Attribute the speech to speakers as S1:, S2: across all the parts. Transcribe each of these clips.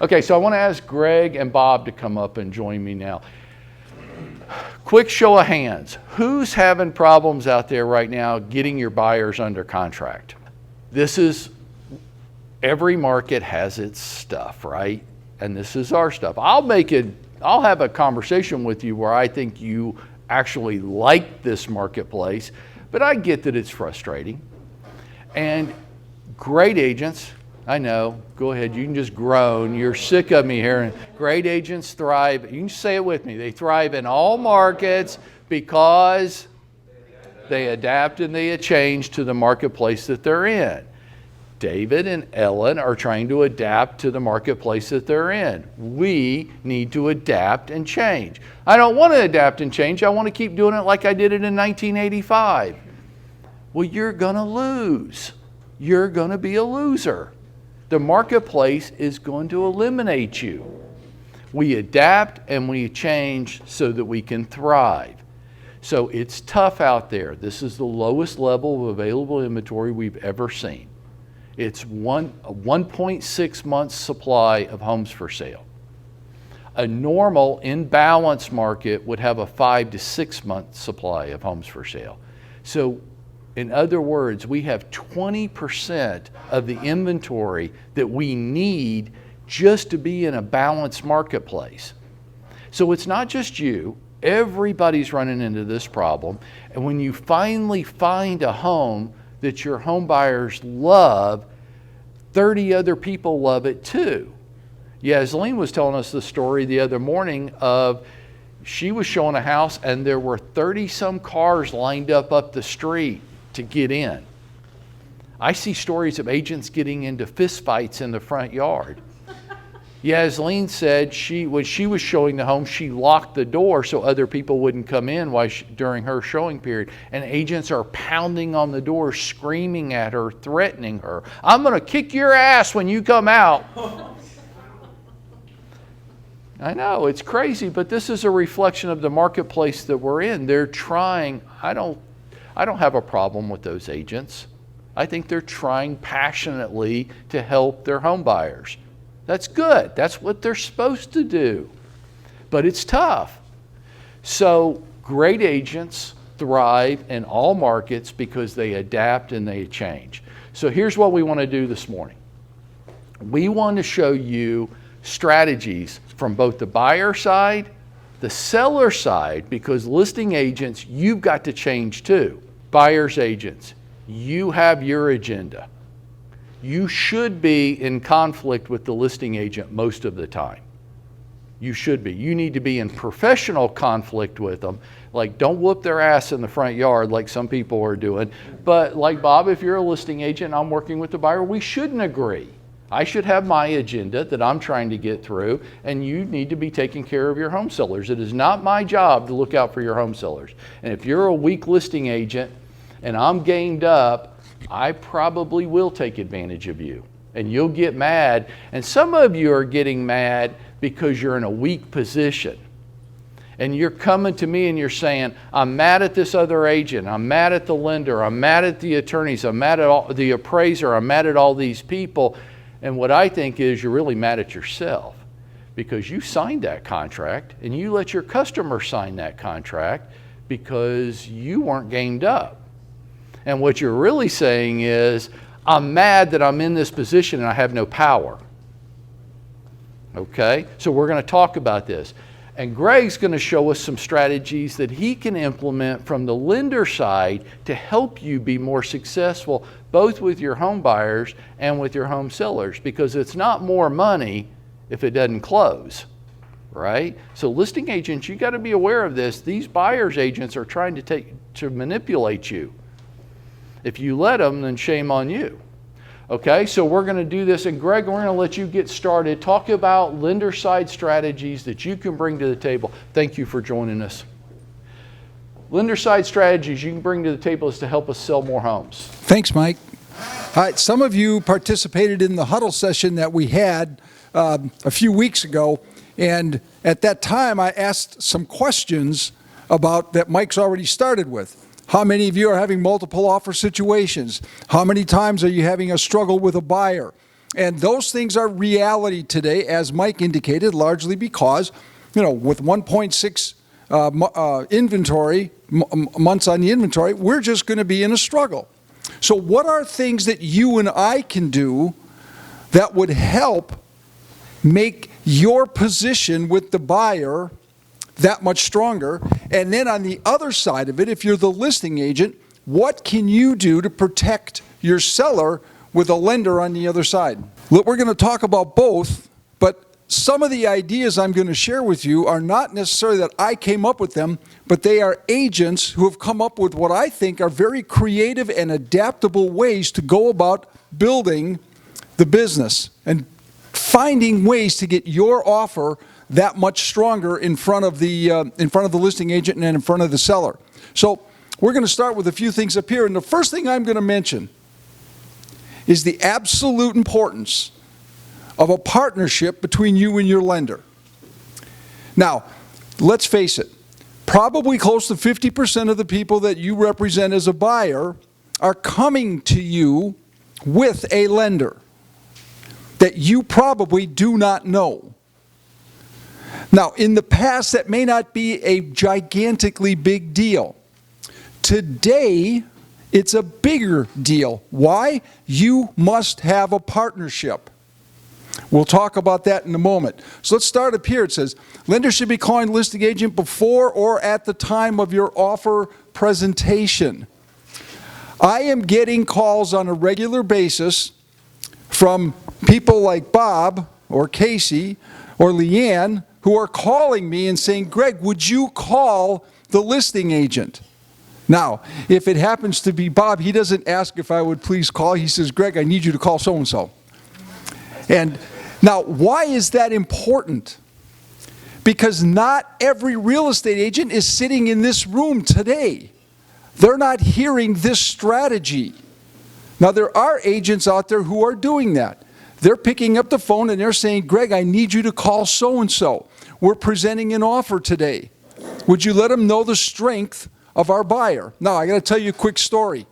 S1: Okay, so I want to ask Greg and Bob to come up and join me now. Quick show of hands. Who's having problems out there right now getting your buyers under contract? Every market has its stuff, right? And this is our stuff. I'll have a conversation with you where I think you actually like this marketplace, but I get that it's frustrating. And great agents, I know, go ahead, you can just groan. You're sick of me hearing. Great agents thrive, you can say it with me, they thrive in all markets because they adapt and they change to the marketplace that they're in. David and Ellen are trying to adapt to the marketplace that they're in. We need to adapt and change. I don't want to adapt and change. I want to keep doing it like I did it in 1985. Well, you're going to lose. You're going to be a loser. The marketplace is going to eliminate you. We adapt and we change so that we can thrive. So it's tough out there. This is the lowest level of available inventory we've ever seen. It's a 1.6 months supply of homes for sale. A normal in-balance market would have a 5 to 6 month supply of homes for sale. So in other words, we have 20% of the inventory that we need just to be in a balanced marketplace. So it's not just you. Everybody's running into this problem. And when you finally find a home that your home buyers love, 30 other people love it too. Yasleen was telling us the story the other morning of she was showing a house and there were 30 some cars lined up the street to get in. I see stories of agents getting into fist fights in the front yard. Yasleen said when she was showing the home, she locked the door so other people wouldn't come in during her showing period. And agents are pounding on the door, screaming at her, threatening her. I'm going to kick your ass when you come out. I know, it's crazy, but this is a reflection of the marketplace that we're in. They're trying. I don't have a problem with those agents. I think they're trying passionately to help their home buyers. That's good. That's what they're supposed to do. But it's tough. So great agents thrive in all markets because they adapt and they change. So here's what we want to do this morning. We want to show you strategies from both the buyer side, the seller side, because listing agents, you've got to change too. Buyer's agents, you have your agenda. You should be in conflict with the listing agent most of the time. You should be. You need to be in professional conflict with them. Like, don't whoop their ass in the front yard like some people are doing. But like Bob, if you're a listing agent and I'm working with the buyer, we shouldn't agree. I should have my agenda that I'm trying to get through, and you need to be taking care of your home sellers. It is not my job to look out for your home sellers. And if you're a weak listing agent and I'm gamed up, I probably will take advantage of you and you'll get mad. And some of you are getting mad because you're in a weak position. And you're coming to me and you're saying, I'm mad at this other agent, I'm mad at the lender, I'm mad at the attorneys, I'm mad at the appraiser, I'm mad at all these people. And what I think is you're really mad at yourself because you signed that contract and you let your customer sign that contract because you weren't gamed up. And what you're really saying is, I'm mad that I'm in this position and I have no power. Okay? So we're going to talk about this. And Greg's going to show us some strategies that he can implement from the lender side to help you be more successful, both with your home buyers and with your home sellers, because it's not more money if it doesn't close, right? So listing agents, you got to be aware of this. These buyers agents are trying to manipulate you. If you let them, then shame on you. Okay, so we're going to do this. And Greg, we're going to let you get started. Talk about lender side strategies that you can bring to the table. Thank you for joining us. Lender side strategies you can bring to the table is to help us sell more homes.
S2: Thanks, Mike. All right, some of you participated in the huddle session that we had a few weeks ago. And at that time, I asked some questions about that Mike's already started with. How many of you are having multiple offer situations? How many times are you having a struggle with a buyer? And those things are reality today, as Mike indicated, largely because, with 1.6 inventory, months on the inventory, we're just going to be in a struggle. So what are things that you and I can do that would help make your position with the buyer that much stronger? And then on the other side of it, if you're the listing agent, what can you do to protect your seller with a lender on the other side? Look, we're going to talk about both, but some of the ideas I'm going to share with you are not necessarily that I came up with them, but they are agents who have come up with what I think are very creative and adaptable ways to go about building the business and finding ways to get your offer that much stronger in front of the listing agent and in front of the seller. So we're going to start with a few things up here, and the first thing I'm going to mention is the absolute importance of a partnership between you and your lender. Now, let's face it, probably close to 50% of the people that you represent as a buyer are coming to you with a lender that you probably do not know. Now, in the past, that may not be a gigantically big deal. Today, it's a bigger deal. Why? You must have a partnership. We'll talk about that in a moment. So let's start up here. It says, lender should be calling the listing agent before or at the time of your offer presentation. I am getting calls on a regular basis from people like Bob or Casey or Leanne who are calling me and saying, Greg, would you call the listing agent? Now, if it happens to be Bob, he doesn't ask if I would please call. He says, Greg, I need you to call so-and-so. And now, why is that important? Because not every real estate agent is sitting in this room today. They're not hearing this strategy. Now, there are agents out there who are doing that. They're picking up the phone and they're saying, Greg, I need you to call so-and-so. We're presenting an offer today. Would you let them know the strength of our buyer? Now, I got to tell you a quick story.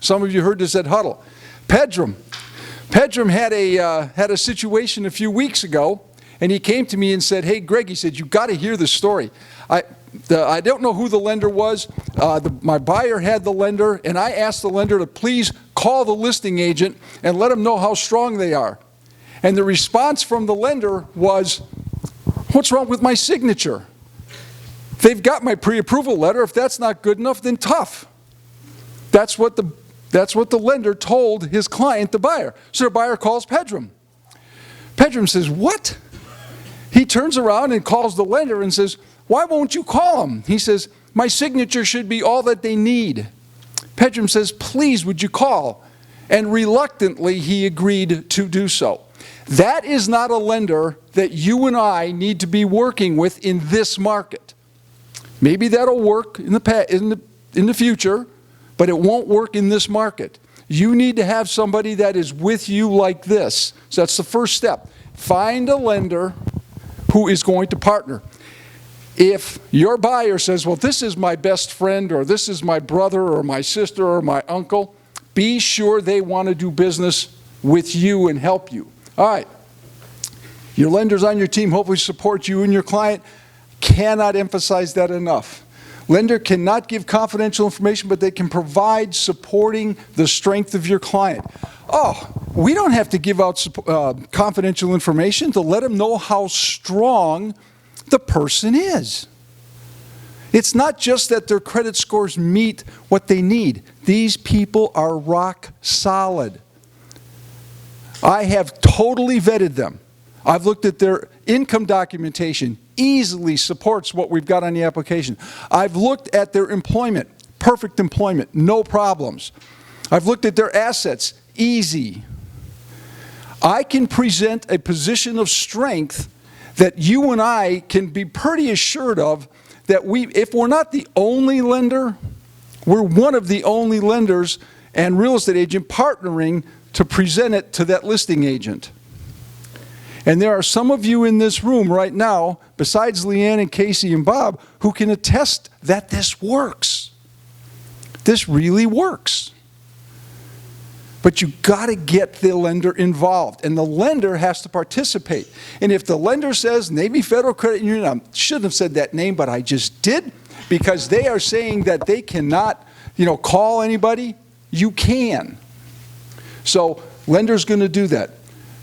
S2: Some of you heard this at Huddle. Pedram had a situation a few weeks ago, and he came to me and said, hey, Greg, he said, you got to hear this story. I don't know who the lender was. My buyer had the lender, and I asked the lender to please call the listing agent and let them know how strong they are. And the response from the lender was, what's wrong with my signature? They've got my pre-approval letter. If that's not good enough, then tough. That's what the lender told his client, the buyer. So the buyer calls Pedram. Pedram says, what? He turns around and calls the lender and says, why won't you call him? He says, my signature should be all that they need. Pedram says, please, would you call? And reluctantly, he agreed to do so. That is not a lender that you and I need to be working with in this market. Maybe that'll work in the future, but it won't work in this market. You need to have somebody that is with you like this. So that's the first step. Find a lender who is going to partner. If your buyer says, well, this is my best friend, or this is my brother, or my sister, or my uncle, be sure they want to do business with you and help you. All right. Your lenders on your team hopefully support you and your client. Cannot emphasize that enough. Lender cannot give confidential information, but they can provide supporting the strength of your client. Oh, we don't have to give out confidential information to let them know how strong the person is. It's not just that their credit scores meet what they need. These people are rock solid. I have totally vetted them. I've looked at their income documentation, easily supports what we've got on the application. I've looked at their employment, perfect employment, no problems. I've looked at their assets, easy. I can present a position of strength that you and I can be pretty assured of that if we're not the only lender, we're one of the only lenders and real estate agent partnering to present it to that listing agent. And there are some of you in this room right now, besides Leanne and Casey and Bob, who can attest that this works. This really works. But you got to get the lender involved, and the lender has to participate. And if the lender says Navy Federal Credit Union, I shouldn't have said that name, but I just did, because they are saying that they cannot, call anybody, you can. So lender's going to do that.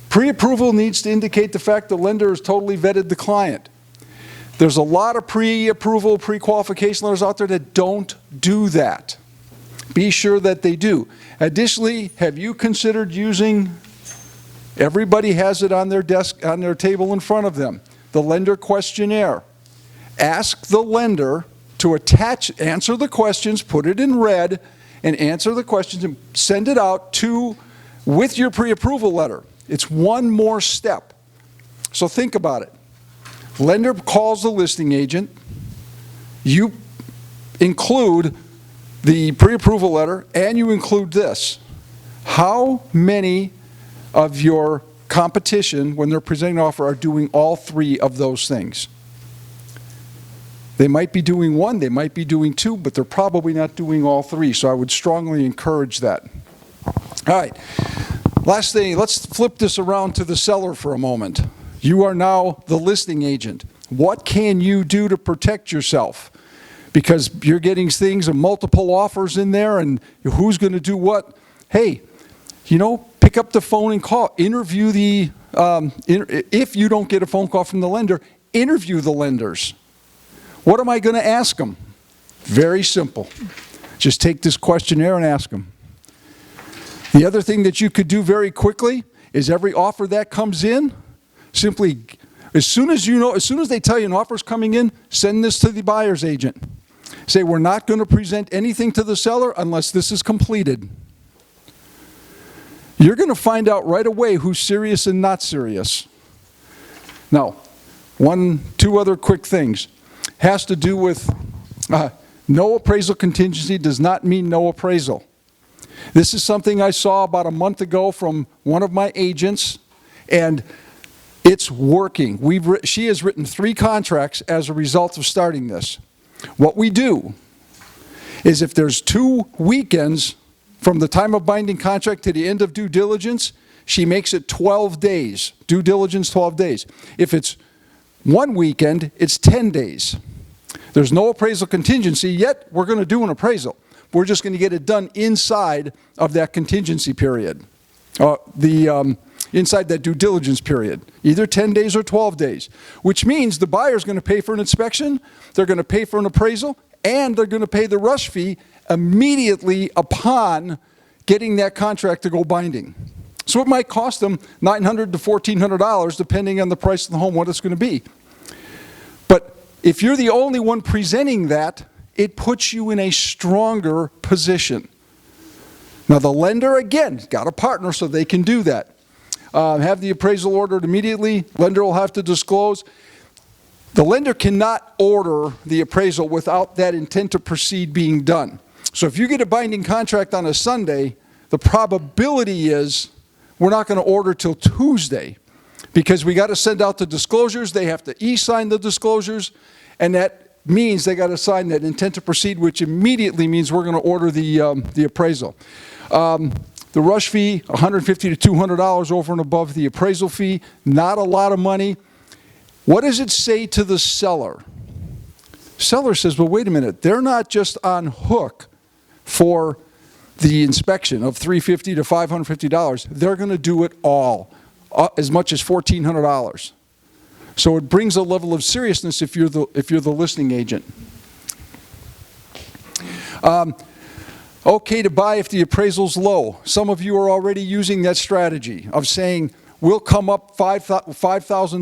S2: Pre-approval needs to indicate the fact the lender has totally vetted the client. There's a lot of pre-approval, pre-qualification letters out there that don't do that. Be sure that they do. Additionally, have you considered using, everybody has it on their desk, on their table in front of them, the lender questionnaire. Ask the lender to answer the questions, put it in red, and answer the questions and send it out with your pre-approval letter. It's one more step. So think about it. Lender calls the listing agent. You include the pre-approval letter, and you include this. How many of your competition, when they're presenting an offer, are doing all three of those things? They might be doing one, they might be doing two, but they're probably not doing all three, so I would strongly encourage that. All right, last thing, let's flip this around to the seller for a moment. You are now the listing agent. What can you do to protect yourself? Because you're getting things and multiple offers in there, and who's going to do what? Hey, pick up the phone and call. Interview if you don't get a phone call from the lender, interview the lenders. What am I going to ask them? Very simple. Just take this questionnaire and ask them. The other thing that you could do very quickly is every offer that comes in, simply, as soon as they tell you an offer is coming in, send this to the buyer's agent. Say, we're not going to present anything to the seller unless this is completed. You're going to find out right away who's serious and not serious. Now, two other quick things. Has to do with no appraisal contingency does not mean no appraisal. This is something I saw about a month ago from one of my agents, and it's working. She has written 3 contracts as a result of starting this. What we do is if there's 2 weekends from the time of binding contract to the end of due diligence, she makes it 12 days. Due diligence, 12 days. If it's 1 weekend, it's 10 days. There's no appraisal contingency, yet we're going to do an appraisal. We're just going to get it done inside of that contingency period, inside that due diligence period, either 10 days or 12 days, which means the buyer's going to pay for an inspection, they're going to pay for an appraisal, and they're going to pay the rush fee immediately upon getting that contract to go binding. So it might cost them $900 to $1,400 depending on the price of the home, what it's going to be. But if you're the only one presenting that, it puts you in a stronger position. Now the lender, again, got a partner so they can do that. Have the appraisal ordered immediately. Lender will have to disclose. The lender cannot order the appraisal without that intent to proceed being done. So if you get a binding contract on a Sunday, the probability is we're not going to order till Tuesday because we got to send out the disclosures. They have to e-sign the disclosures, and that means they got to sign that intent to proceed, which immediately means we're going to order the appraisal. The rush fee, $150 to $200 over and above the appraisal fee, not a lot of money. What does it say to the seller? Seller says, well, wait a minute, they're not just on hook for the inspection of $350 to $550. They're going to do it all, as much as $1,400. So it brings a level of seriousness if you're the listing agent. Okay to buy if the appraisal's low. Some of you are already using that strategy of saying, we'll come up $5,000, $1,000,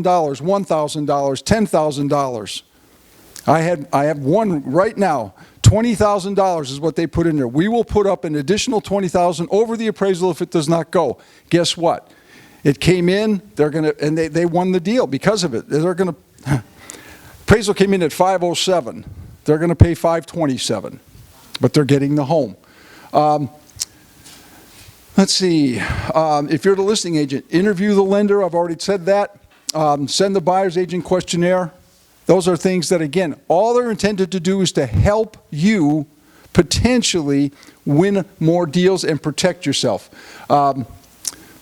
S2: $10,000. I have one right now. $20,000 is what they put in there. We will put up an additional $20,000 over the appraisal if it does not go. Guess what? It came in, and they won the deal because of it. Appraisal came in at $507. They're going to pay $527, but they're getting the home. Let's see. If you're the listing agent, interview the lender. I've already said that. Send the buyer's agent questionnaire. Those are things that, again, all they're intended to do is to help you potentially win more deals and protect yourself. The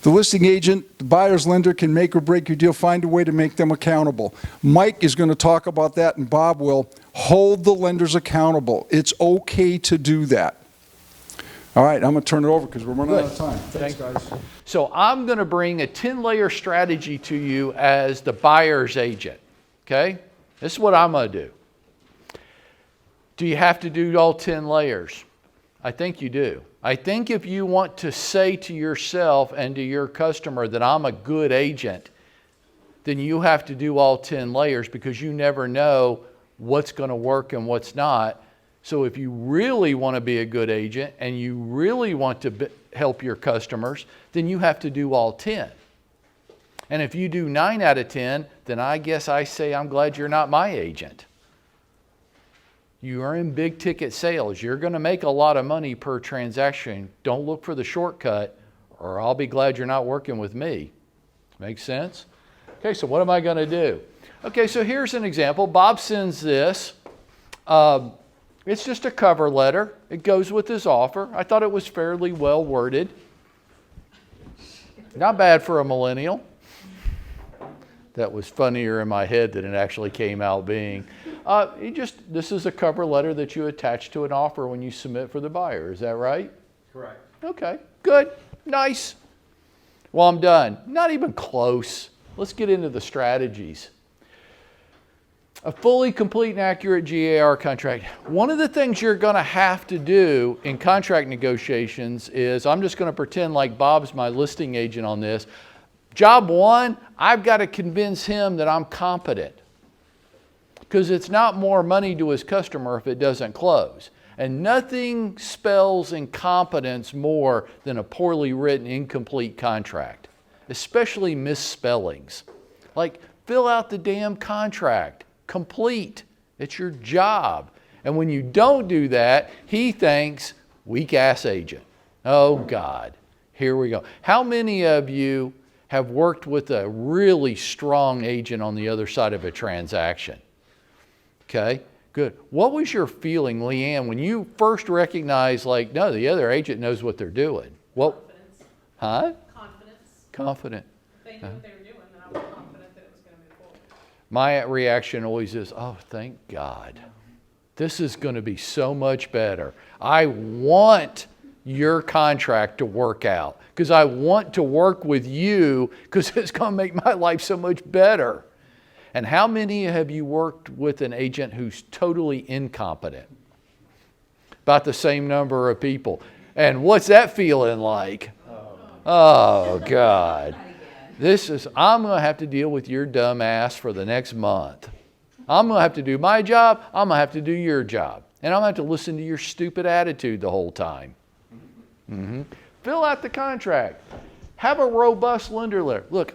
S2: listing agent, the buyer's lender can make or break your deal, find a way to make them accountable. Mike is going to talk about that, and Bob will. Hold the lenders accountable. It's okay to do that. All right, I'm going to turn it over because we're running out of time. Thanks, guys.
S1: So I'm going to bring a 10-layer strategy to you as the buyer's agent, okay? This is what I'm going to do. Do you have to do all 10 layers? I think you do. I think if you want to say to yourself and to your customer that I'm a good agent, then you have to do all 10 layers because you never know what's going to work and what's not. So if you really want to be a good agent and you really want to help your customers, then you have to do all 10. And if you do 9 out of 10, then I guess I say I'm glad you're not my agent. You are in big ticket sales. You're going to make a lot of money per transaction. Don't look for the shortcut, or I'll be glad you're not working with me. Make sense? Okay, so what am I going to do? Okay, so here's an example. Bob sends this. It's just a cover letter. It goes with his offer. I thought it was fairly well worded. Not bad for a millennial. That was funnier in my head than it actually came out being. This is a cover letter that you attach to an offer when you submit for the buyer. Is that right?
S3: Correct.
S1: Okay, good, nice. Well, I'm done. Not even close. Let's get into the strategies. A fully complete and accurate GAR contract. One of the things you're going to have to do in contract negotiations is, I'm just going to pretend like Bob's my listing agent on this. Job one, I've got to convince him that I'm competent. Because it's not more money to his customer if it doesn't close. And nothing spells incompetence more than a poorly written, incomplete contract. Especially misspellings. Like, fill out the damn contract. Complete. It's your job. And when you don't do that, he thinks, weak ass agent. Oh God, here we go. How many of you have worked with a really strong agent on the other side of a transaction? Okay, good. What was your feeling, Leanne, when you first recognized, like, no, the other agent knows what they're doing? What?
S4: Confidence.
S1: Huh?
S4: Confidence.
S1: Confident.
S4: They knew what they were doing, and I was confident that it was going to move forward.
S1: My reaction always is, oh, thank God. This is going to be so much better. I want your contract to work out because I want to work with you because it's going to make my life so much better. And how many have you worked with an agent who's totally incompetent? About the same number of people. And what's that feeling like? Oh, God. I'm going to have to deal with your dumb ass for the next month. I'm going to have to do my job. I'm going to have to do your job. And I'm going to have to listen to your stupid attitude the whole time. Mm-hmm. Fill out the contract. Have a robust lender letter. Look,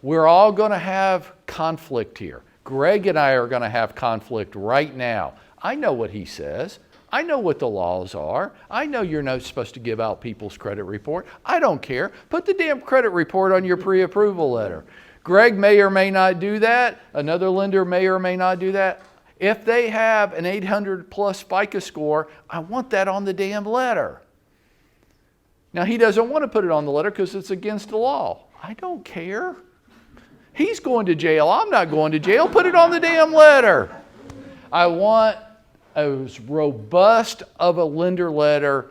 S1: we're all going to have conflict here. Greg and I are going to have conflict right now. I know what he says. I know what the laws are. I know you're not supposed to give out people's credit report. I don't care. Put the damn credit report on your pre-approval letter. Greg may or may not do that. Another lender may or may not do that. If they have an 800 plus FICO score, I want that on the damn letter. Now, he doesn't want to put it on the letter because it's against the law. I don't care. He's going to jail. I'm not going to jail. Put it on the damn letter. I want as robust of a lender letter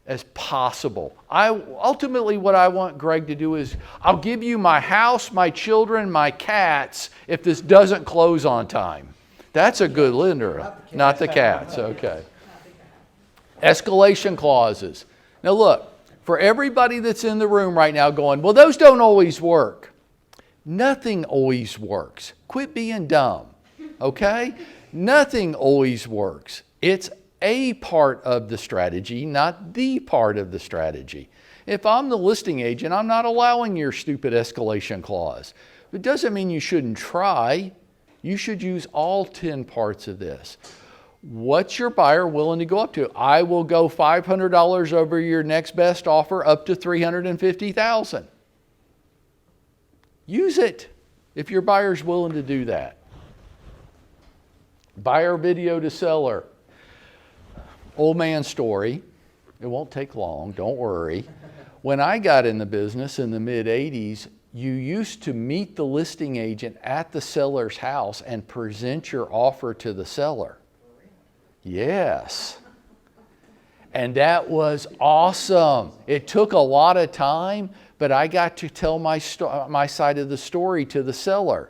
S1: as possible. Ultimately, what I want Greg to do is, I'll give you my house, my children, my cats if this doesn't close on time. That's a good lender. Not the cats. Okay. Escalation clauses. Now look, for everybody that's in the room right now going, well, those don't always work. Nothing always works. Quit being dumb, okay? Nothing always works. It's a part of the strategy, not the part of the strategy. If I'm the listing agent, I'm not allowing your stupid escalation clause. It doesn't mean you shouldn't try. You should use all 10 parts of this. What's your buyer willing to go up to? I will go $500 over your next best offer up to $350,000. Use it if your buyer's willing to do that. Buyer video to seller. Old man story. It won't take long, don't worry. When I got in the business in the mid-'80s, you used to meet the listing agent at the seller's house and present your offer to the seller. Yes. And that was awesome. It took a lot of time, but I got to tell my side of the story to the seller.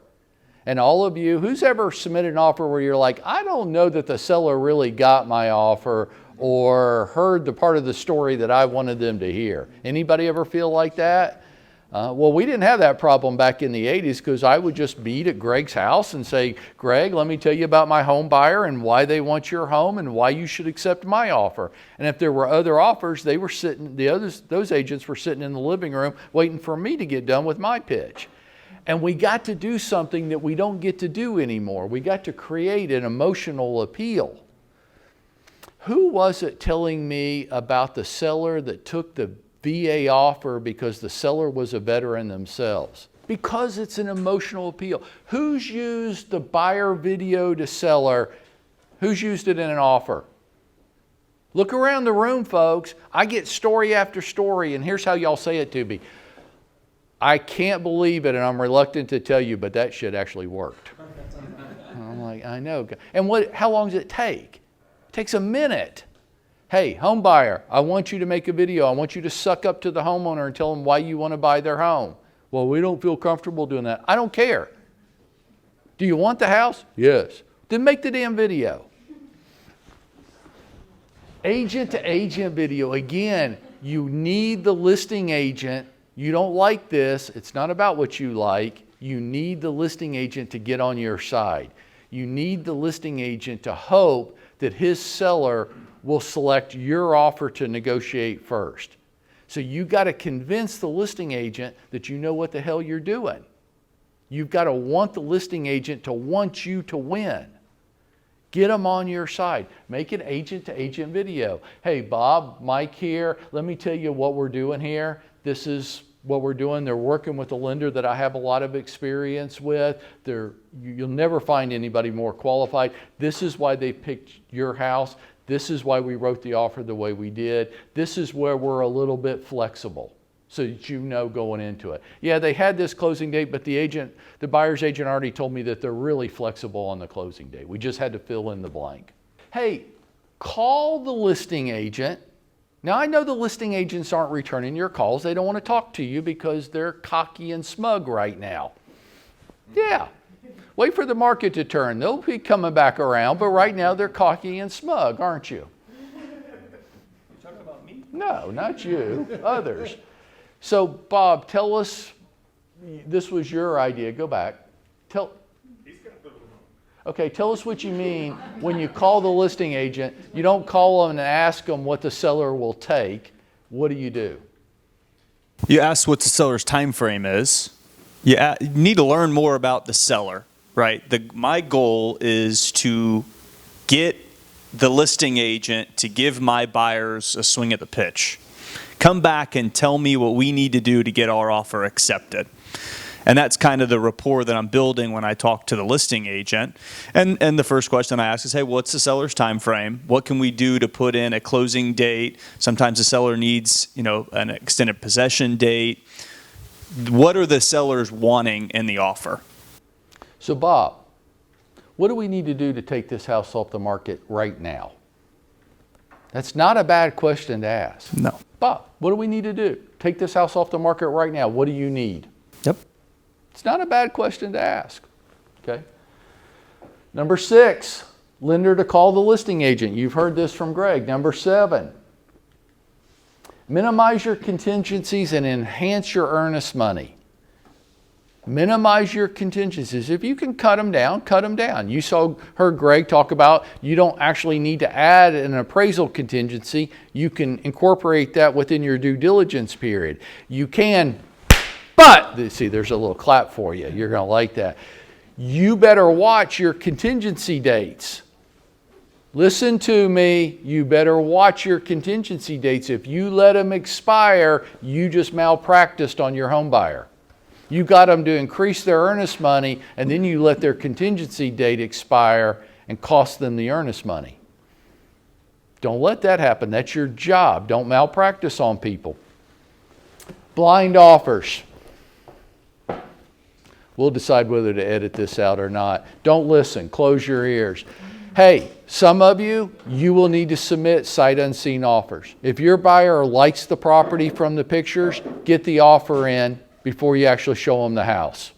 S1: And all of you, who's ever submitted an offer where you're like, I don't know that the seller really got my offer or heard the part of the story that I wanted them to hear? Anybody ever feel like that? Well, we didn't have that problem back in the 80s because I would just meet at Greg's house and say, Greg, let me tell you about my home buyer and why they want your home and why you should accept my offer. And if there were other offers, they were sitting, those agents were sitting in the living room waiting for me to get done with my pitch. And we got to do something that we don't get to do anymore. We got to create an emotional appeal. Who was it telling me about the seller that took the VA offer because the seller was a veteran themselves? Because it's an emotional appeal. Who's used the buyer video to seller? Who's used it in an offer? Look around the room, folks. I get story after story, and here's how y'all say it to me. I can't believe it, and I'm reluctant to tell you, but that shit actually worked. And I'm like, I know. And how long does it take? It takes a minute. Hey, home buyer, I want you to make a video. I want you to suck up to the homeowner and tell them why you want to buy their home. Well, we don't feel comfortable doing that. I don't care. Do you want the house? Yes. Then make the damn video. Agent to agent video. Again, you need the listing agent. You don't like this. It's not about what you like. You need the listing agent to get on your side. You need the listing agent to hope that his seller will select your offer to negotiate first. So you got to convince the listing agent that you know what the hell you're doing. You've got to want the listing agent to want you to win. Get them on your side. Make an agent-to-agent video. Hey, Bob, Mike here. Let me tell you what we're doing here. This is what we're doing. They're working with a lender that I have a lot of experience with. You'll never find anybody more qualified. This is why they picked your house. This is why we wrote the offer the way we did. This is where we're a little bit flexible so that you know going into it. Yeah, they had this closing date, but the buyer's agent already told me that they're really flexible on the closing date. We just had to fill in the blank. Hey, call the listing agent. Now, I know the listing agents aren't returning your calls. They don't want to talk to you because they're cocky and smug right now. Yeah. Wait for the market to turn. They'll be coming back around, but right now they're cocky and smug, aren't you?
S3: You're talking about me?
S1: No, not you, others. So, Bob, tell us, this was your idea. Go back. Okay, tell us what you mean when you call the listing agent. You don't call them and ask them what the seller will take. What do?
S3: You ask what the seller's time frame is. You need to learn more about the seller, right? My goal is to get the listing agent to give my buyers a swing at the pitch. Come back and tell me what we need to do to get our offer accepted. And that's kind of the rapport that I'm building when I talk to the listing agent. And the first question I ask is, hey, what's the seller's time frame? What can we do to put in a closing date? Sometimes the seller needs, an extended possession date. What are the sellers wanting in the offer?
S1: So, Bob, what do we need to do to take this house off the market right now? That's not a bad question to ask.
S3: No.
S1: Bob, what do we need to do? Take this house off the market right now. What do you need?
S3: Yep.
S1: It's not a bad question to ask. Okay. Number 6, lender to call the listing agent. You've heard this from Greg. Number 7, minimize your contingencies and enhance your earnest money. Minimize your contingencies. If you can cut them down, cut them down. You heard Greg talk about you don't actually need to add an appraisal contingency. You can incorporate that within your due diligence period. You can, but, see, there's a little clap for you. You're going to like that. You better watch your contingency dates. Listen to me. You better watch your contingency dates. If you let them expire, you just malpracticed on your home buyer. You got them to increase their earnest money, and then you let their contingency date expire and cost them the earnest money. Don't let that happen. That's your job. Don't malpractice on people. Blind offers. We'll decide whether to edit this out or not. Don't listen. Close your ears. Hey, some of you will need to submit sight unseen offers. If your buyer likes the property from the pictures, get the offer in before you actually show them the house.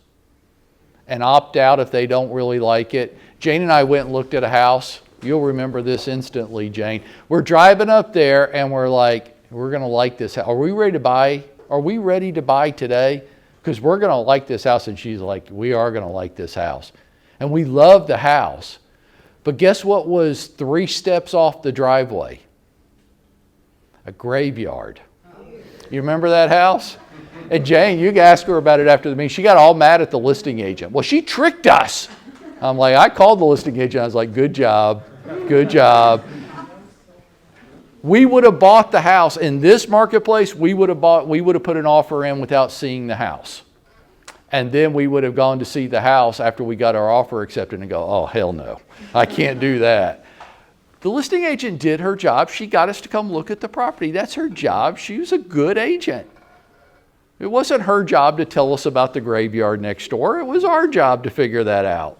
S1: And opt out if they don't really like it. Jane and I went and looked at a house. You'll remember this instantly, Jane. We're driving up there and we're like, we're going to like this house. Are we ready to buy? Are we ready to buy today? Because we're going to like this house. And she's like, we are going to like this house. And we love the house. But guess what was 3 steps off the driveway? A graveyard. You remember that house? And Jane, you asked her about it after the meeting. She got all mad at the listing agent. Well, she tricked us. I'm like, I called the listing agent. I was like, good job. Good job. We would have bought the house in this marketplace. We would have put an offer in without seeing the house. And then we would have gone to see the house after we got our offer accepted and go, oh, hell no, I can't do that. The listing agent did her job. She got us to come look at the property. That's her job. She was a good agent. It wasn't her job to tell us about the graveyard next door. It was our job to figure that out.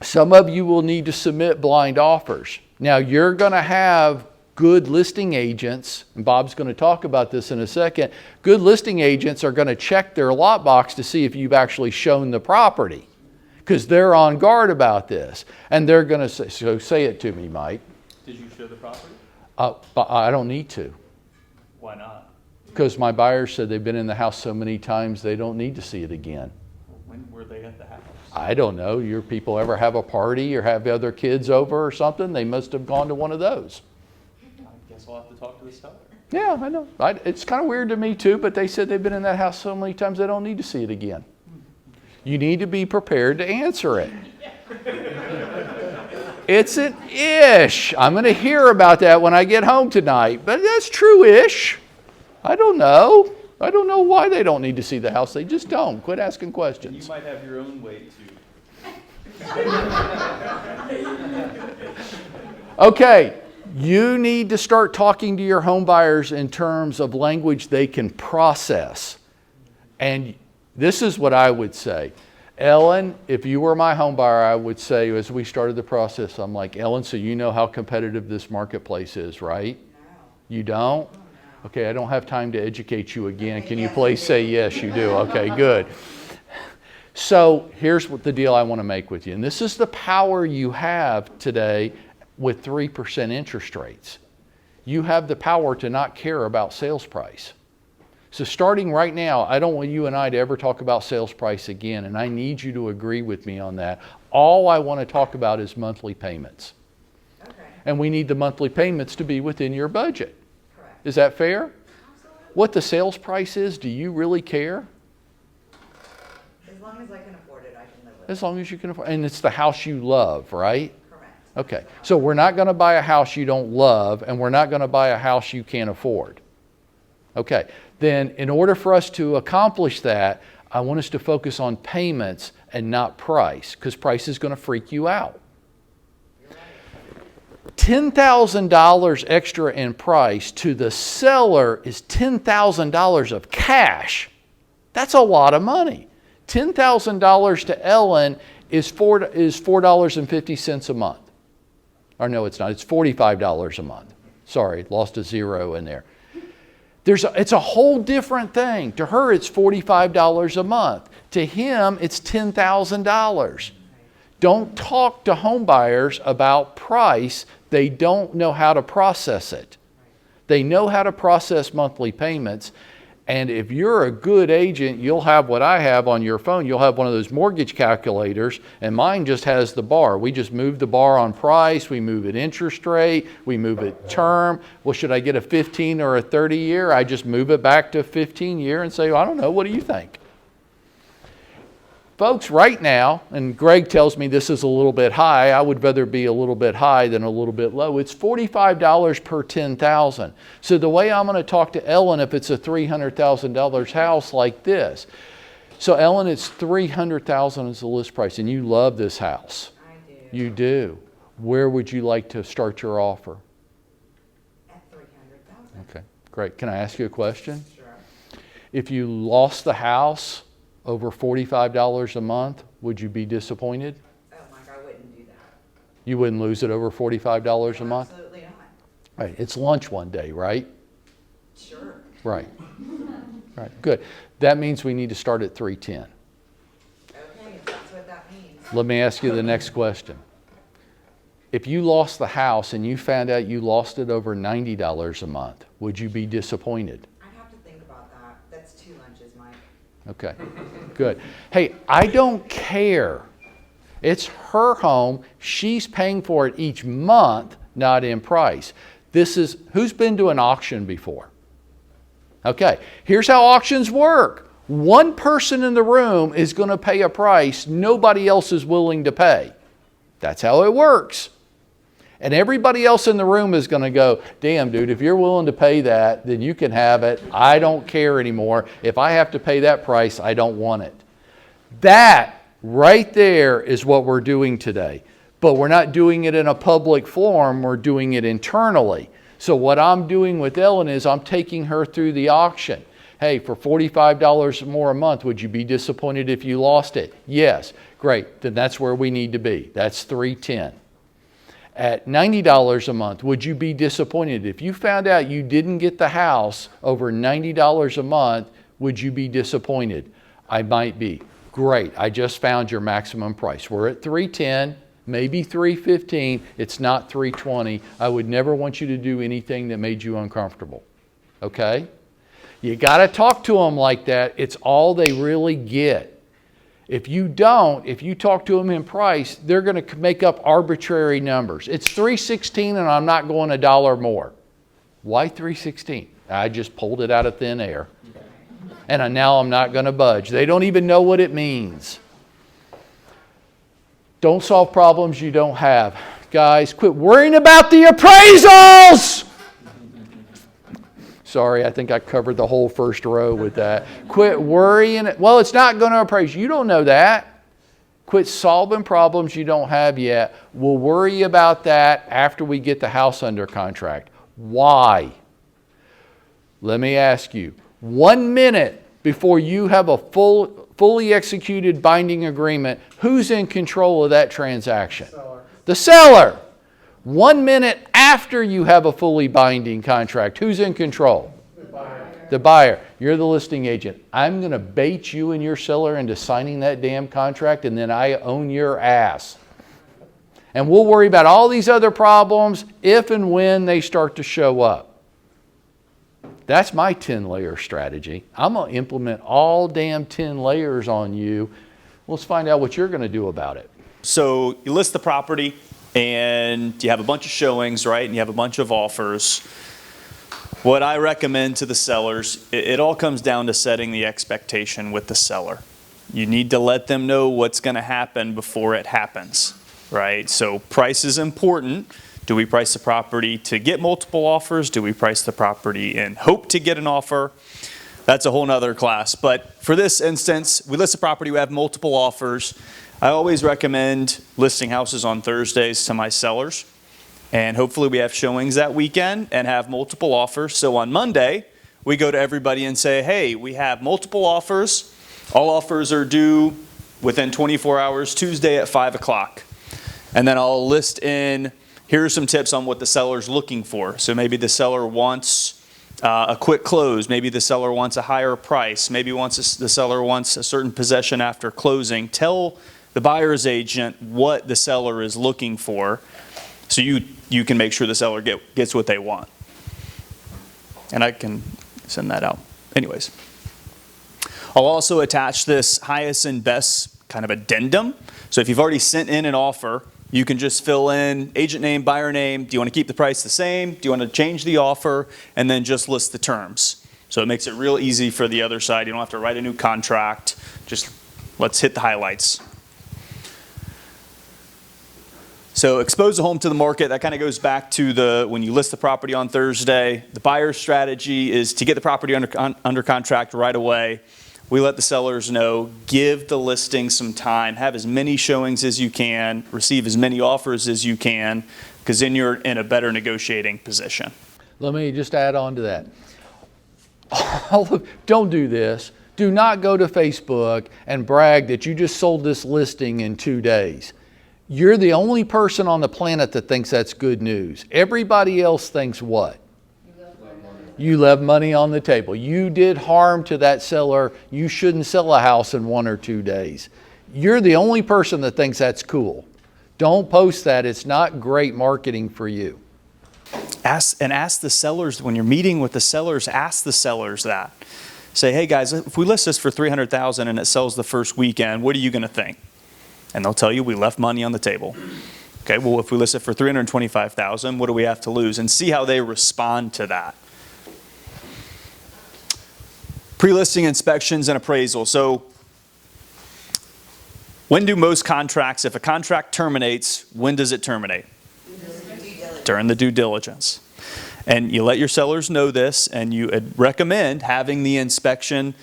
S1: Some of you will need to submit blind offers. Now, you're going to have good listing agents, and Bob's going to talk about this in a second. Good listing agents are going to check their lot box to see if you've actually shown the property, because they're on guard about this. And they're going to say, so say it to me, Mike.
S3: Did you show the property?
S1: But I don't need to.
S3: Why not?
S1: Because my buyers said they've been in the house so many times they don't need to see it again.
S3: When were they at the house?
S1: I don't know. Your people ever have a party or have other kids over or something? They must have gone to one of those.
S3: I guess I'll have to talk to the seller.
S1: Yeah, I know. It's kind of weird to me too, but they said they've been in that house so many times they don't need to see it again. You need to be prepared to answer it. It's an ish. I'm going to hear about that when I get home tonight, but that's true-ish. I don't know. I don't know why they don't need to see the house. They just don't. Quit asking questions.
S3: You might have your own way too.
S1: Okay, you need to start talking to your home buyers in terms of language they can process. And this is what I would say. Ellen, if you were my home buyer, I would say as we started the process, I'm like, Ellen, so you know how competitive this marketplace is, right? No. You don't? Okay, I don't have time to educate you again. Can you please say yes, you do? Okay, good. So here's what the deal I want to make with you. And this is the power you have today with 3% interest rates. You have the power to not care about sales price. So starting right now, I don't want you and I to ever talk about sales price again, and I need you to agree with me on that. All I want to talk about is monthly payments. Okay. And we need the monthly payments to be within your budget. Correct. Is that fair? Absolutely. What the sales price is, do you really care?
S5: As long as I can afford it, I can live with it.
S1: As long as you can afford it. And it's the house you love, right?
S5: Correct.
S1: Okay. So we're not going to buy a house you don't love, and we're not going to buy a house you can't afford. Okay. Then in order for us to accomplish that, I want us to focus on payments and not price, because price is going to freak you out. $10,000 extra in price to the seller is $10,000 of cash. That's a lot of money. $10,000 to Ellen is $4.50 a month. Or no, it's not. It's $45 a month. Sorry, lost a zero in there. It's a whole different thing. To her, it's $45 a month. To him, it's $10,000. Don't talk to home buyers about price. They don't know how to process it. They know how to process monthly payments. And if you're a good agent, you'll have what I have on your phone. You'll have one of those mortgage calculators, and mine just has the bar. We just move the bar on price, we move it interest rate, we move it term. Well, should I get a 15 or a 30 year? I just move it back to 15 year and say, well, I don't know, what do you think? Folks, right now, and Greg tells me this is a little bit high, I would rather be a little bit high than a little bit low. It's $45 per $10,000. So the way I'm going to talk to Ellen, if it's a $300,000 house like this. So Ellen, it's $300,000 is the list price, and you love this house.
S5: I do.
S1: You do. Where would you like to start your offer?
S5: At 300,000.
S1: Okay, great. Can I ask you a question?
S5: Sure.
S1: If you lost the house over $45 a month, would you be disappointed?
S5: Oh, Mike, I wouldn't do that.
S1: You wouldn't lose it over $45 a month?
S5: Absolutely not.
S1: Right, it's lunch one day, right?
S5: Sure.
S1: Right. Right, good. That means we need to start at 310.
S5: Okay, if that's what that means.
S1: Let me ask you the next question. If you lost the house and you found out you lost it over $90 a month, would you be disappointed?
S5: I'd have to think about that. That's 2 lunches, Mike.
S1: Okay, good. Hey, I don't care. It's her home. She's paying for it each month, not in price. Who's been to an auction before? Okay, here's how auctions work. One person in the room is going to pay a price nobody else is willing to pay. That's how it works. And everybody else in the room is going to go, damn, dude, if you're willing to pay that, then you can have it. I don't care anymore. If I have to pay that price, I don't want it. That right there is what we're doing today. But we're not doing it in a public forum. We're doing it internally. So what I'm doing with Ellen is I'm taking her through the auction. Hey, for $45 more a month, would you be disappointed if you lost it? Yes. Great. Then that's where we need to be. That's 310. At $90 a month, would you be disappointed? If you found out you didn't get the house over $90 a month, would you be disappointed? I might be. Great. I just found your maximum price. We're at 310. Maybe 315, it's not 320. I would never want you to do anything that made you uncomfortable. Okay? You got to talk to them like that. It's all they really get. If you don't, if you talk to them in price, they're going to make up arbitrary numbers. It's 316 and I'm not going $1 more. Why 316? I just pulled it out of thin air. And now I'm not going to budge. They don't even know what it means. Don't solve problems you don't have. Guys, quit worrying about the appraisals! Sorry, I think I covered the whole first row with that. Quit worrying. Well, it's not going to appraise. You don't know that. Quit solving problems you don't have yet. We'll worry about that after we get the house under contract. Why? Let me ask you. 1 minute before you have a fully executed binding agreement, who's in control of that transaction? The seller. 1 minute after you have a fully binding contract, who's in control? The buyer. You're the listing agent. I'm going to bait you and your seller into signing that damn contract, and then I own your ass. And we'll worry about all these other problems if and when they start to show up. That's my 10-layer strategy. I'm going to implement all damn 10 layers on you. Let's find out what you're going to do about it.
S3: So you list the property and you have a bunch of showings, right? And you have a bunch of offers. What I recommend to the sellers, it all comes down to setting the expectation with the seller. You need to let them know what's going to happen before it happens, right? So price is important. Do we price the property to get multiple offers? Do we price the property and hope to get an offer? That's a whole nother class. But for this instance, we list a property, we have multiple offers. I always recommend listing houses on Thursdays to my sellers. And hopefully we have showings that weekend and have multiple offers. So on Monday, we go to everybody and say, hey, we have multiple offers. All offers are due within 24 hours, Tuesday at 5 o'clock. And then I'll list in, here are some tips on what the seller's looking for. So maybe the seller wants a quick close. Maybe the seller wants a higher price. Maybe the seller wants a certain possession after closing. Tell the buyer's agent what the seller is looking for so you can make sure the seller gets what they want. And I can send that out. Anyways. I'll also attach this highest and best kind of addendum. So if you've already sent in an offer, you can just fill in agent name, buyer name. Do you want to keep the price the same? Do you want to change the offer? And then just list the terms. So it makes it real easy for the other side. You don't have to write a new contract. Just let's hit the highlights. So expose the home to the market. That kind of goes back to when you list the property on Thursday. The buyer's strategy is to get the property under contract right away. we let the sellers know, give the listing some time, have as many showings as you can, receive as many offers as you can, because then you're in a better negotiating position.
S1: Let me just add on to that. Don't do this. Do not go to Facebook and brag that you just sold this listing in 2 days. You're the only person on the planet that thinks that's good news. Everybody else thinks what? You left money on the table. You did harm to that seller. You shouldn't sell a house in 1 or 2 days. You're the only person that thinks that's cool. Don't post that. It's not great marketing for you.
S3: Ask the sellers, when you're meeting with the sellers, ask the sellers that. Say, hey guys, if we list this for $300,000 and it sells the first weekend, what are you going to think? And they'll tell you, we left money on the table. Okay, well, if we list it for $325,000, what do we have to lose? And see how they respond to that. Pre-listing inspections and appraisal. So when do most contracts, if a contract terminates, when does it terminate? During the due diligence. And you let your sellers know this, and you recommend having the inspection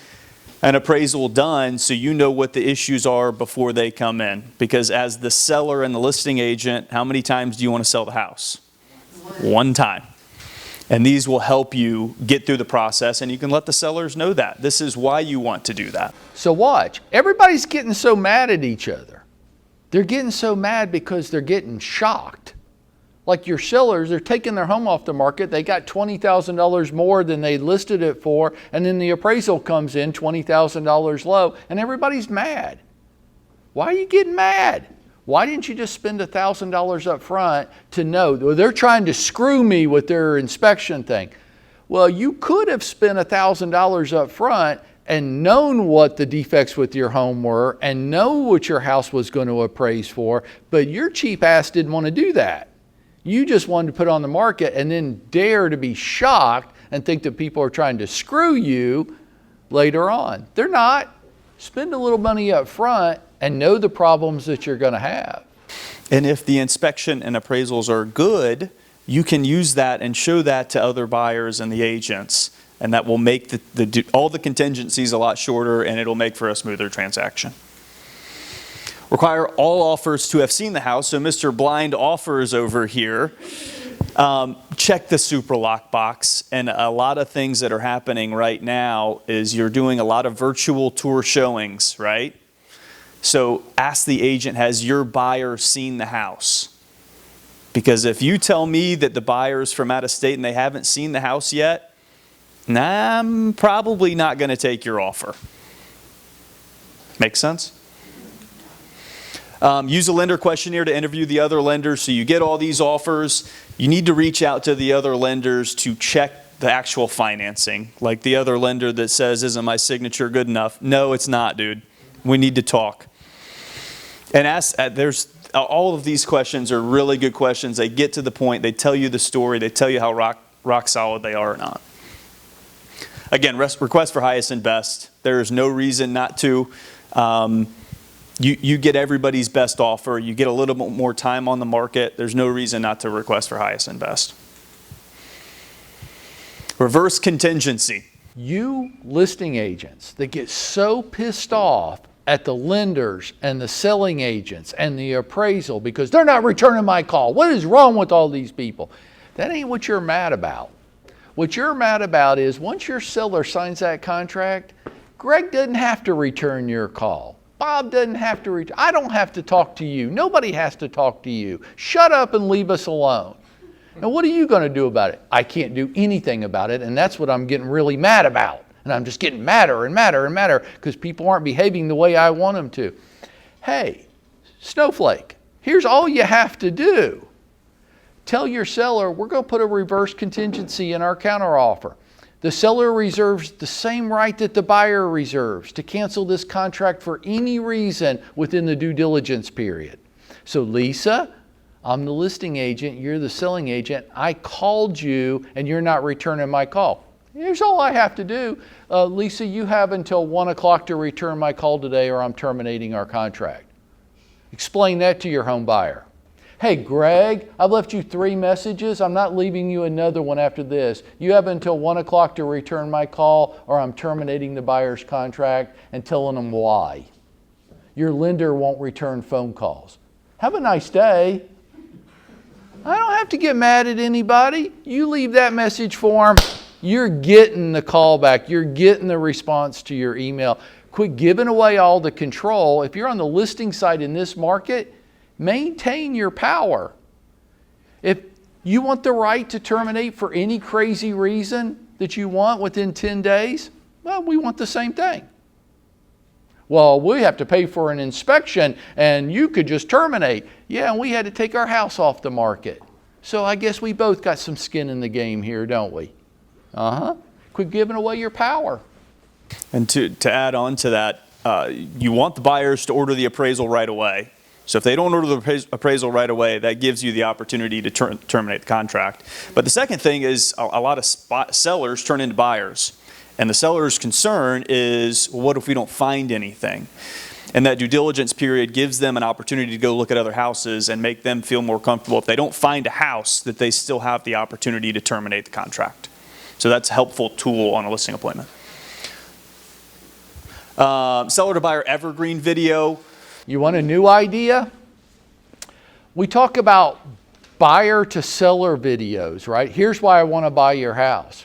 S3: and appraisal done so you know what the issues are before they come in. Because as the seller and the listing agent, how many times do you want to sell the house? One time. And these will help you get through the process, and you can let the sellers know that. This is why you want to do that.
S1: So watch. Everybody's getting so mad at each other. They're getting so mad because they're getting shocked. Like your sellers, they're taking their home off the market. They got $20,000 more than they listed it for, and then the appraisal comes in $20,000 low, and everybody's mad. Why are you getting mad? Why didn't you just spend $1,000 up front to know? Well, they're trying to screw me with their inspection thing. Well, you could have spent $1,000 up front and known what the defects with your home were and know what your house was going to appraise for, but your cheap ass didn't want to do that. You just wanted to put it on the market and then dare to be shocked and think that people are trying to screw you later on. They're not. Spend a little money up front and know the problems that you're going to have.
S3: And if the inspection and appraisals are good, you can use that and show that to other buyers and the agents. And that will make all the contingencies a lot shorter, and it'll make for a smoother transaction. Require all offers to have seen the house. So Mr. Blind Offers over here, check the super lockbox. And a lot of things that are happening right now is you're doing a lot of virtual tour showings, right? So ask the agent, has your buyer seen the house? Because if you tell me that the buyer's from out of state and they haven't seen the house yet, I'm probably not going to take your offer. Make sense? Use a lender questionnaire to interview the other lenders. So you get all these offers. You need to reach out to the other lenders to check the actual financing. Like the other lender that says, isn't my signature good enough? No, it's not, dude. We need to talk. And all of these questions are really good questions. They get to the point. They tell you the story. They tell you how rock solid they are or not. Again, request for highest and best. There is no reason not to. You get everybody's best offer. You get a little bit more time on the market. There's no reason not to request for highest and best. Reverse contingency.
S1: You listing agents that get so pissed off at the lenders and the selling agents and the appraisal because they're not returning my call. What is wrong with all these people? That ain't what you're mad about. What you're mad about is once your seller signs that contract, Greg doesn't have to return your call. Bob doesn't have to return. I don't have to talk to you. Nobody has to talk to you. Shut up and leave us alone. Now, what are you going to do about it? I can't do anything about it, and that's what I'm getting really mad about. And I'm just getting madder and madder and madder because people aren't behaving the way I want them to. Hey, Snowflake, here's all you have to do. Tell your seller, we're going to put a reverse contingency in our counteroffer. The seller reserves the same right that the buyer reserves to cancel this contract for any reason within the due diligence period. So Lisa, I'm the listing agent, you're the selling agent. I called you and you're not returning my call. Here's all I have to do. Lisa, you have until 1 o'clock to return my call today or I'm terminating our contract. Explain that to your home buyer. Hey, Greg, I've left you 3 messages. I'm not leaving you another one after this. You have until 1 o'clock to return my call, or I'm terminating the buyer's contract and telling them why. Your lender won't return phone calls. Have a nice day. I don't have to get mad at anybody. You leave that message for them. You're getting the call back. You're getting the response to your email. Quit giving away all the control. If you're on the listing side in this market, maintain your power. If you want the right to terminate for any crazy reason that you want within 10 days, well, we want the same thing. Well, we have to pay for an inspection and you could just terminate. Yeah, and we had to take our house off the market. So I guess we both got some skin in the game here, don't we? Quit giving away your power.
S3: And to add on to that, you want the buyers to order the appraisal right away. So if they don't order the appraisal right away, that gives you the opportunity to terminate the contract. But the second thing is a lot of sellers turn into buyers. And the seller's concern is, well, what if we don't find anything? And that due diligence period gives them an opportunity to go look at other houses and make them feel more comfortable. If they don't find a house, that they still have the opportunity to terminate the contract. So that's a helpful tool on a listing appointment. Seller to buyer evergreen video.
S1: You want a new idea? We talk about buyer to seller videos, right? Here's why I want to buy your house.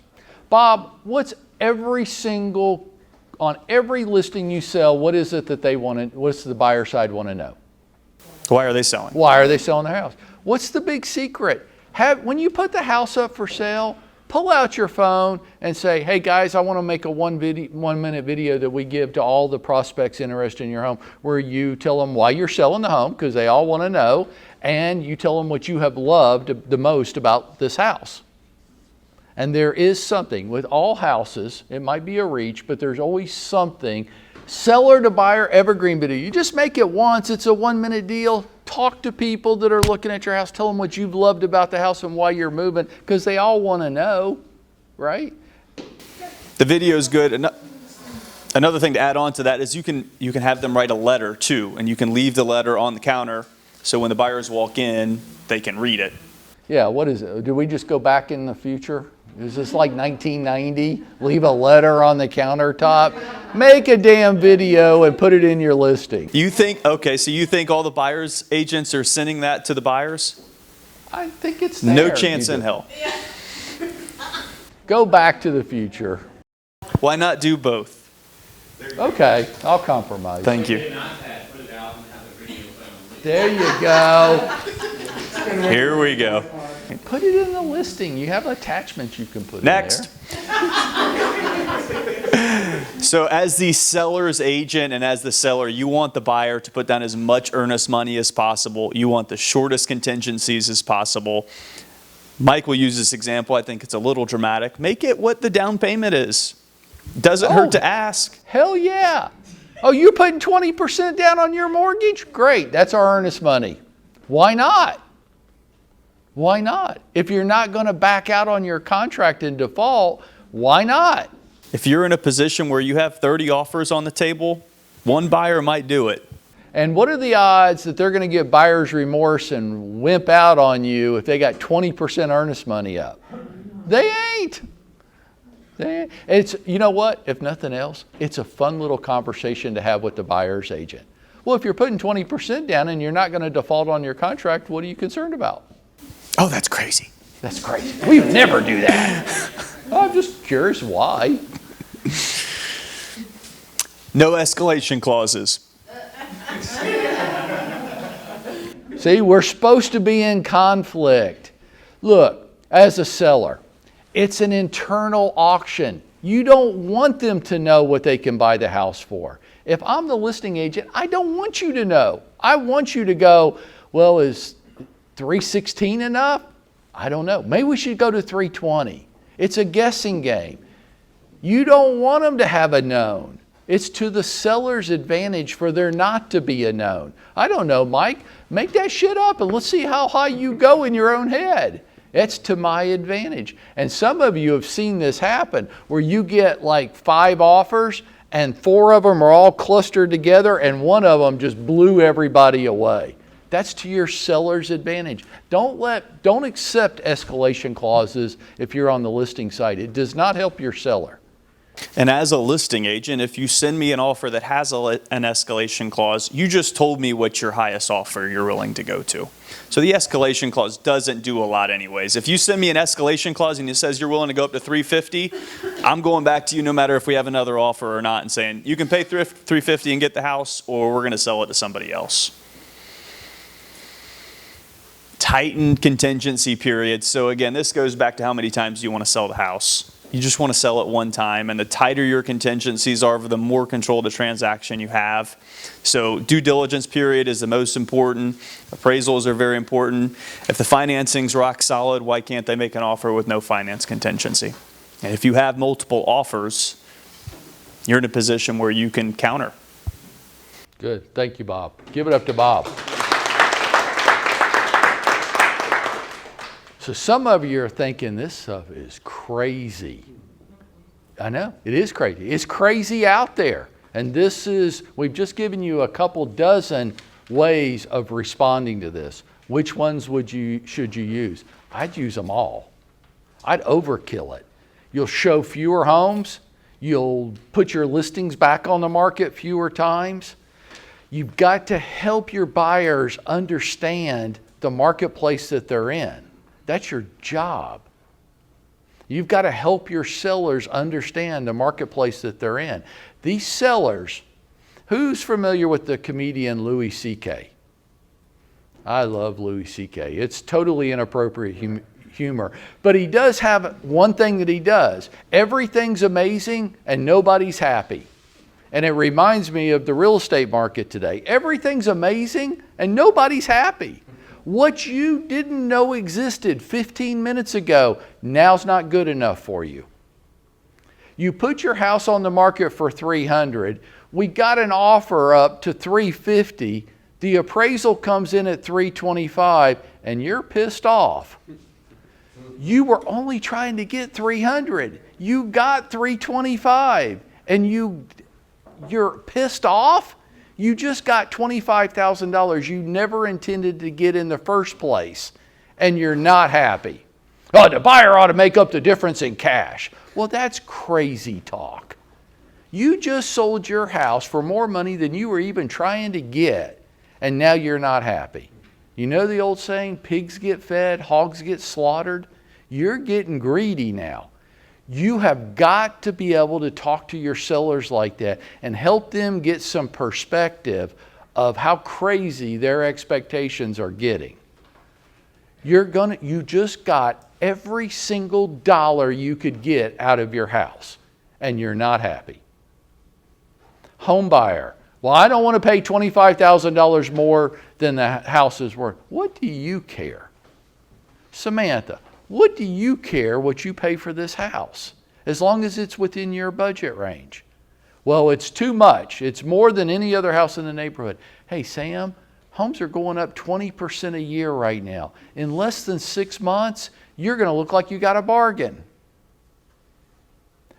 S1: Bob, what's on every listing you sell, what is it that they want to, what's the buyer side want to know?
S3: Why are they selling?
S1: Why are they selling their house? What's the big secret? When you put the house up for sale, pull out your phone and say, hey guys, I want to make a 1-minute video that we give to all the prospects interested in your home, where you tell them why you're selling the home, because they all want to know, and you tell them what you have loved the most about this house. And there is something with all houses, it might be a reach, but there's always something. Seller to buyer evergreen video. You just make it once, it's a 1-minute deal. Talk to people that are looking at your house. Tell them what you've loved about the house and why you're moving, because they all want to know, right?
S3: The video is good. Another thing to add on to that is you can have them write a letter too, and you can leave the letter on the counter so when the buyers walk in, they can read it.
S1: Yeah, what is it? Do we just go back in the future? Is this like 1990? Leave a letter on the countertop? Make a damn video and put it in your listing.
S3: You think all the buyers agents are sending that to the buyers?
S1: I think it's there.
S3: No chance in hell.
S1: Go back to the future.
S3: Why not do both?
S1: Okay, I'll compromise.
S3: Thank you.
S1: There you go.
S3: Here we go.
S1: Put it in the listing. You have attachments you can put
S3: Next.
S1: in there.
S3: So as the seller's agent and as the seller, you want the buyer to put down as much earnest money as possible. You want the shortest contingencies as possible. Mike will use this example. I think it's a little dramatic. Make it what the down payment is. Doesn't hurt to ask.
S1: Hell yeah. Oh, you're putting 20% down on your mortgage? Great. That's our earnest money. Why not? Why not? If you're not going to back out on your contract in default, why not?
S3: If you're in a position where you have 30 offers on the table, one buyer might do it.
S1: And what are the odds that they're going to get buyer's remorse and wimp out on you if they got 20% earnest money up? They ain't. It's, you know what? If nothing else, it's a fun little conversation to have with the buyer's agent. Well, if you're putting 20% down and you're not going to default on your contract, what are you concerned about?
S3: Oh, that's crazy.
S1: That's crazy. We would never do that. I'm just curious why.
S3: No escalation clauses.
S1: See, we're supposed to be in conflict. Look, as a seller, it's an internal auction. You don't want them to know what they can buy the house for. If I'm the listing agent, I don't want you to know. I want you to go, well, is $316 enough? I don't know. Maybe we should go to $320. It's a guessing game. You don't want them to have a known. It's to the seller's advantage for there not to be a known. I don't know, Mike. Make that shit up and let's see how high you go in your own head. It's to my advantage. And some of you have seen this happen where you get like 5 offers and 4 of them are all clustered together and one of them just blew everybody away. That's to your seller's advantage. Don't accept escalation clauses if you're on the listing site. It does not help your seller.
S3: And as a listing agent, if you send me an offer that has an escalation clause, you just told me what your highest offer you're willing to go to. So the escalation clause doesn't do a lot anyways. If you send me an escalation clause and it says you're willing to go up to $350, I'm going back to you no matter if we have another offer or not and saying, you can pay $350 and get the house, or we're going to sell it to somebody else. Tightened contingency period. So again, this goes back to how many times you want to sell the house. You just want to sell it one time, and the tighter your contingencies are, the more control of the transaction you have. So due diligence period is the most important. Appraisals are very important. If the financing's rock solid, why can't they make an offer with no finance contingency? And if you have multiple offers, you're in a position where you can counter.
S1: Good. Thank you, Bob. Give it up to Bob. So some of you are thinking this stuff is crazy. I know, it is crazy. It's crazy out there. And we've just given you a couple dozen ways of responding to this. Which ones should you use? I'd use them all. I'd overkill it. You'll show fewer homes. You'll put your listings back on the market fewer times. You've got to help your buyers understand the marketplace that they're in. That's your job. You've got to help your sellers understand the marketplace that they're in. These sellers, who's familiar with the comedian Louis C.K.? I love Louis C.K. It's totally inappropriate humor. But he does have one thing that he does. Everything's amazing and nobody's happy. And it reminds me of the real estate market today. Everything's amazing and nobody's happy. What you didn't know existed 15 minutes ago, now's not good enough for you. You put your house on the market for $300. We got an offer up to $350. The appraisal comes in at $325, and you're pissed off. You were only trying to get $300. You got $325, and you're pissed off? You just got $25,000 you never intended to get in the first place, and you're not happy. Oh, the buyer ought to make up the difference in cash. Well, that's crazy talk. You just sold your house for more money than you were even trying to get, and now you're not happy. You know the old saying, pigs get fed, hogs get slaughtered? You're getting greedy now. You have got to be able to talk to your sellers like that and help them get some perspective of how crazy their expectations are getting. You just got every single dollar you could get out of your house, and you're not happy. Home buyer. Well, I don't want to pay $25,000 more than the house is worth. What do you care? Samantha, what do you care what you pay for this house? As long as it's within your budget range. Well, it's too much. It's more than any other house in the neighborhood. Hey, Sam, homes are going up 20% a year right now. In less than 6 months, you're going to look like you got a bargain.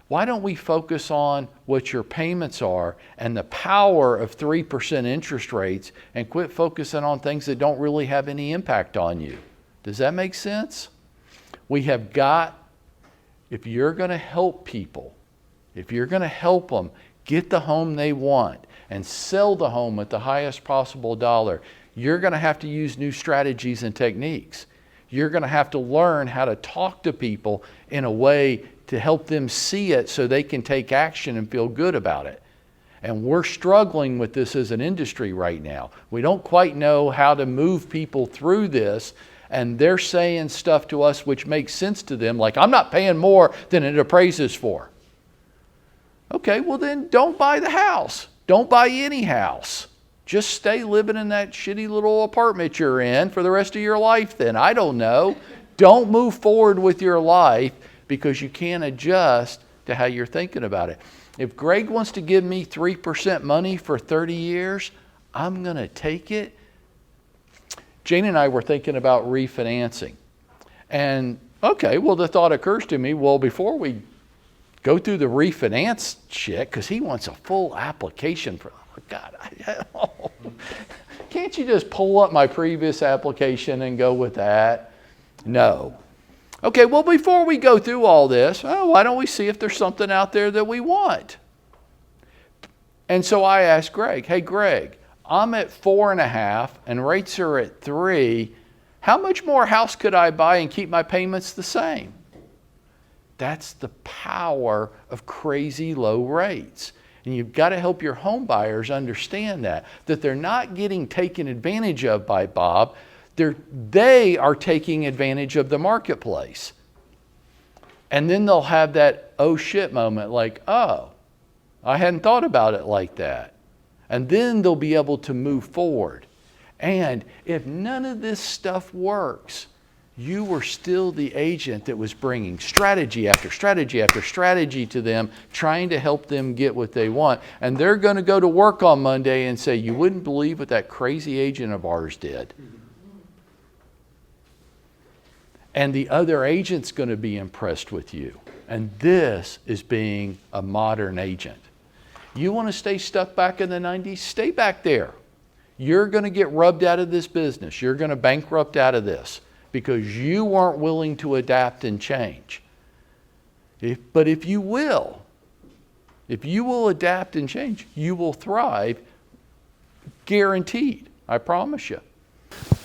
S1: Why don't we focus on what your payments are and the power of 3% interest rates and quit focusing on things that don't really have any impact on you? Does that make sense? We have got, if you're going to help people, if you're going to help them get the home they want and sell the home at the highest possible dollar, you're going to have to use new strategies and techniques. You're going to have to learn how to talk to people in a way to help them see it so they can take action and feel good about it. And we're struggling with this as an industry right now. We don't quite know how to move people through this. And they're saying stuff to us which makes sense to them, like, I'm not paying more than it appraises for. Okay, well then don't buy the house. Don't buy any house. Just stay living in that shitty little apartment you're in for the rest of your life then. I don't know. Don't move forward with your life because you can't adjust to how you're thinking about it. If Greg wants to give me 3% money for 30 years, I'm going to take it. Jane and I were thinking about refinancing. And okay, well, the thought occurs to me, well, before we go through the refinance shit, because he wants a full application for, oh God, can't you just pull up my previous application and go with that? No. Okay, well, before we go through all this, why don't we see if there's something out there that we want? And so I asked Greg, hey, Greg, I'm at 4.5 and rates are at 3. How much more house could I buy and keep my payments the same? That's the power of crazy low rates. And you've got to help your home buyers understand that they're not getting taken advantage of by Bob. They are taking advantage of the marketplace. And then they'll have that oh shit moment like, oh, I hadn't thought about it like that. And then they'll be able to move forward. And if none of this stuff works, you were still the agent that was bringing strategy after strategy after strategy to them, trying to help them get what they want. And they're going to go to work on Monday and say, you wouldn't believe what that crazy agent of ours did. And the other agent's going to be impressed with you. And this is being a modern agent. You want to stay stuck back in the 90s? Stay back there. You're going to get rubbed out of this business. You're going to bankrupt out of this because you weren't willing to adapt and change. But if you will adapt and change, you will thrive, guaranteed. I promise you.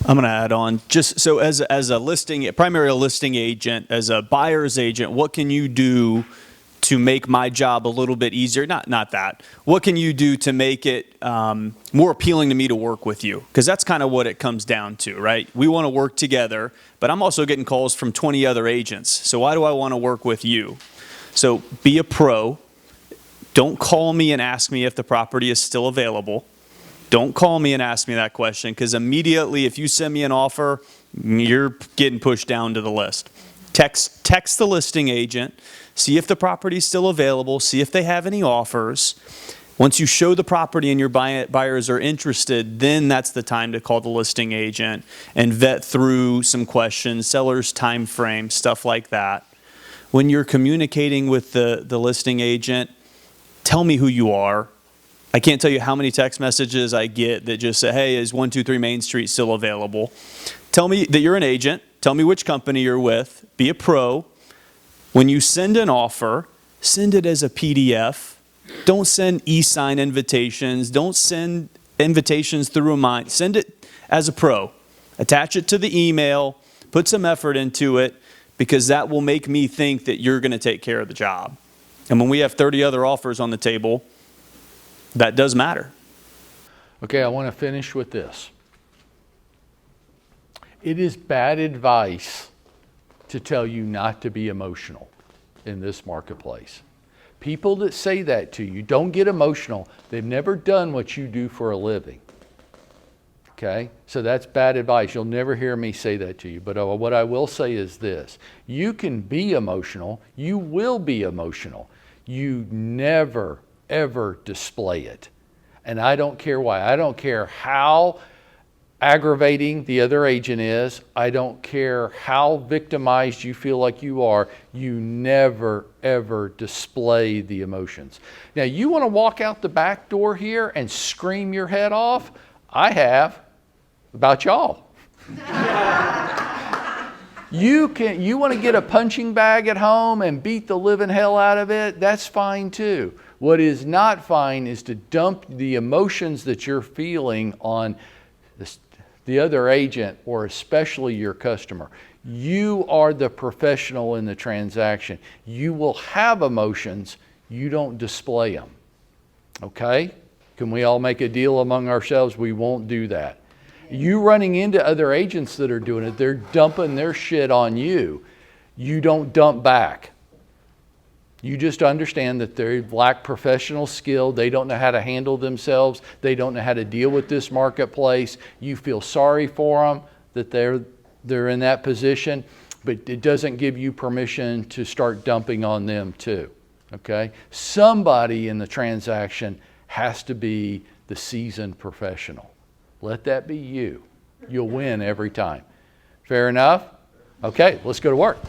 S3: I'm going to add on, just so as a primary listing agent, as a buyer's agent, what can you do to make my job a little bit easier? Not that. What can you do to make it more appealing to me to work with you? Because that's kind of what it comes down to, right? We want to work together, but I'm also getting calls from 20 other agents. So why do I want to work with you? So be a pro. Don't call me and ask me if the property is still available. Don't call me and ask me that question, because immediately if you send me an offer, you're getting pushed down to the list. Text the listing agent, see if the property is still available, see if they have any offers. Once you show the property and your buyers are interested, then that's the time to call the listing agent and vet through some questions, seller's time frame, stuff like that. When you're communicating with the listing agent, tell me who you are. I can't tell you how many text messages I get that just say, hey, is 123 Main Street still available? Tell me that you're an agent. Tell me which company you're with. Be a pro. When you send an offer, send it as a PDF. Don't send e-sign invitations. Don't send invitations through a mind. Send it as a pro. Attach it to the email. Put some effort into it, because that will make me think that you're going to take care of the job. And when we have 30 other offers on the table, that does matter.
S1: Okay, I want to finish with this. It is bad advice to tell you not to be emotional in this marketplace. People that say that to you, don't get emotional. They've never done what you do for a living. Okay? So that's bad advice. You'll never hear me say that to you. But what I will say is this. You can be emotional. You will be emotional. You never, ever display it. And I don't care why. I don't care how aggravating the other agent is. I don't care how victimized you feel like you are. You never, ever display the emotions. Now, you want to walk out the back door here and scream your head off? I have. About y'all. You want to get a punching bag at home and beat the living hell out of it? That's fine too. What is not fine is to dump the emotions that you're feeling on the other agent, or especially your customer. You are the professional in the transaction. You will have emotions. You don't display them. Okay? Can we all make a deal among ourselves? We won't do that. You running into other agents that are doing it, they're dumping their shit on you. You don't dump back. You just understand that they lack professional skill. They don't know how to handle themselves. They don't know how to deal with this marketplace. You feel sorry for them that they're in that position, but it doesn't give you permission to start dumping on them too. Okay? Somebody in the transaction has to be the seasoned professional. Let that be you. You'll win every time. Fair enough? Okay, let's go to work.